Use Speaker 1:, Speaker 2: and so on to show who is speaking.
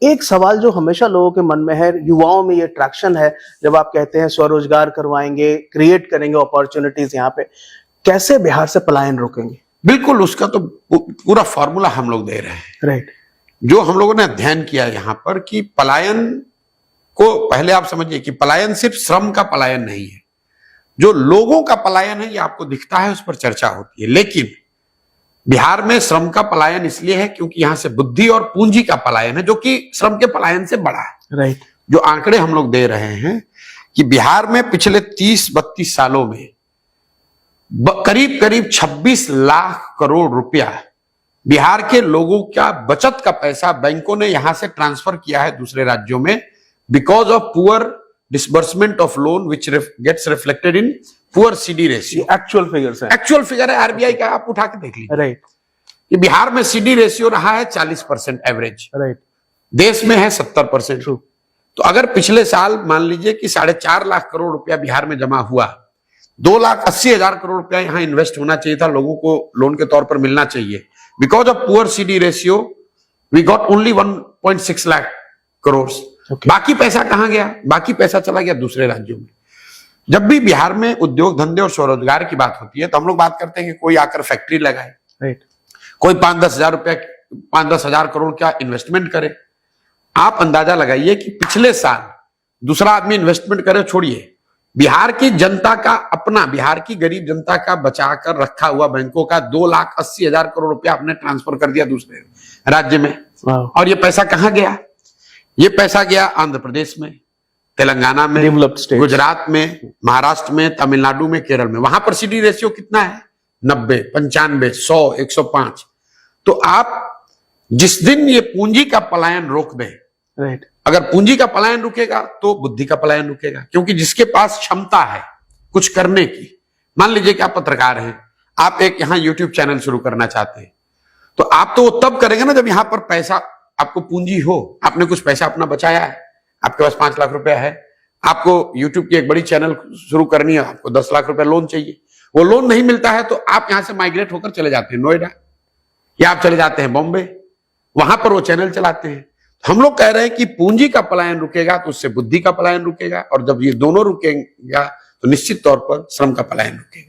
Speaker 1: एक सवाल जो हमेशा लोगों के मन में है, युवाओं में ये अट्रैक्शन है, जब आप कहते हैं स्वरोजगार करवाएंगे, क्रिएट करेंगे अपॉर्चुनिटीज यहाँ पे, कैसे बिहार से पलायन रोकेंगे?
Speaker 2: बिल्कुल, उसका तो पूरा फॉर्मूला हम लोग दे रहे हैं।
Speaker 1: राइट।
Speaker 2: जो हम लोगों ने अध्ययन किया यहाँ पर कि पलायन को पहले आप समझिए कि पलायन सिर्फ श्रम का पलायन नहीं है, जो लोगों का पलायन है ये आपको दिखता है, उस पर चर्चा होती है। लेकिन बिहार में श्रम का पलायन इसलिए है क्योंकि यहां से बुद्धि और पूंजी का पलायन है, जो कि श्रम के पलायन से बड़ा है।
Speaker 1: राइट।
Speaker 2: जो आंकड़े हम लोग दे रहे हैं कि बिहार में पिछले 30-32 सालों में करीब करीब 26 लाख करोड़ रुपया बिहार के लोगों का बचत का पैसा बैंकों ने यहां से ट्रांसफर किया है दूसरे राज्यों में, because of poor disbursement of loan which gets reflected in poor CD ratio.
Speaker 1: Actual figures है,
Speaker 2: एक्चुअल फिगर है आरबीआई का, आप उठा के देख लीजिए।
Speaker 1: राइट।
Speaker 2: कि बिहार में सीडी रेशियो रहा है 40% एवरेज,
Speaker 1: राइट।
Speaker 2: देश में है 70%। तो अगर पिछले साल मान लीजिए कि 4.5 लाख करोड़ रुपया बिहार में जमा हुआ, 2,80,000 करोड़ रुपया यहां इन्वेस्ट होना चाहिए था, लोगों को लोन के तौर पर मिलना चाहिए। Because of poor CD ratio we got only 1.6 lakh crore. बाकी पैसा कहां गया? बाकी पैसा चला गया दूसरे राज्यों में। जब भी बिहार में उद्योग धंधे और स्वरोजगार की बात होती है तो हम लोग बात करते हैं कि कोई आकर फैक्ट्री लगाए,
Speaker 1: राइट,
Speaker 2: कोई 5-10 हजार करोड़ का इन्वेस्टमेंट करे। आप अंदाजा लगाइए कि पिछले साल दूसरा आदमी इन्वेस्टमेंट करे, छोड़िए, बिहार की जनता का अपना, बिहार की गरीब जनता का बचाकर रखा हुआ बैंकों का 2,80,000 करोड़ रुपया आपने ट्रांसफर कर दिया दूसरे राज्य में। और ये पैसा कहां गया? ये पैसा गया आंध्र प्रदेश में, तेलंगाना में, गुजरात में, महाराष्ट्र में, तमिलनाडु में, केरल में। वहां पर सीडी रेशियो कितना है? 90, 95, 100, 105। तो आप जिस दिन ये पूंजी का पलायन रोक दें,
Speaker 1: राइट,
Speaker 2: अगर पूंजी का पलायन रुकेगा तो बुद्धि का पलायन रुकेगा, क्योंकि जिसके पास क्षमता है कुछ करने की, मान लीजिए कि आप पत्रकार हैं, आप एक यहां यूट्यूब चैनल शुरू करना चाहते हैं, तो आप तो तब करेंगे ना जब यहां पर पैसा, आपको पूंजी हो, आपने कुछ पैसा अपना बचाया है, आपके पास 5 लाख रुपया है, आपको यूट्यूब की एक बड़ी चैनल शुरू करनी है, आपको 10 लाख रुपया लोन चाहिए। वो लोन नहीं मिलता है तो आप यहां से माइग्रेट होकर चले जाते हैं नोएडा, या आप चले जाते हैं बॉम्बे, वहां पर वो चैनल चलाते हैं। हम लोग कह रहे हैं कि पूंजी का पलायन रुकेगा तो उससे बुद्धि का पलायन रुकेगा, और जब ये दोनों रुकेगा तो निश्चित तौर पर श्रम का पलायन रुकेगा।